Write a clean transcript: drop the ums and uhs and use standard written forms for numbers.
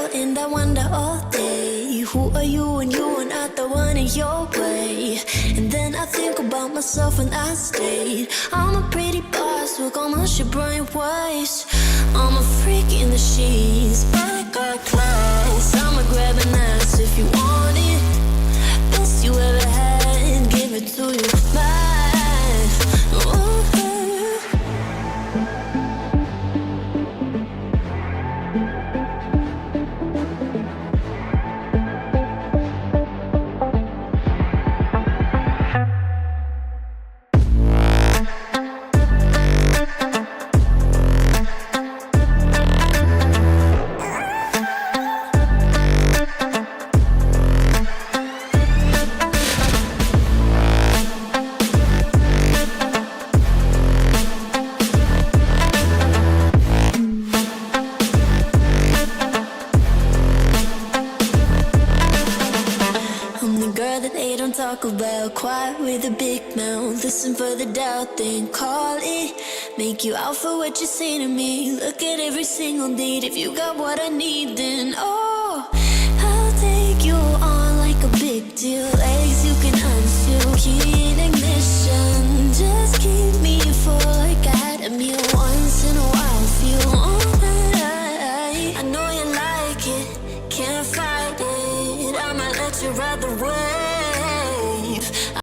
girl, and I wonder all day, who are you when you are not the one in your way? And then I think about myself when I stayed. I'm a pretty boss with almost your brain waves. I'm a freak in the sheets, but I got class. I'ma grab an ass if you want it. Best you ever had, give it to you. Talk about quiet with a big mouth. Listen for the doubt, then call it. Make you out for what you say to me. Look at every single need. If you got what I need, then oh, I'll take you on like a big deal. Legs you can unseal, key in ignition. Just keep me full like I had a meal.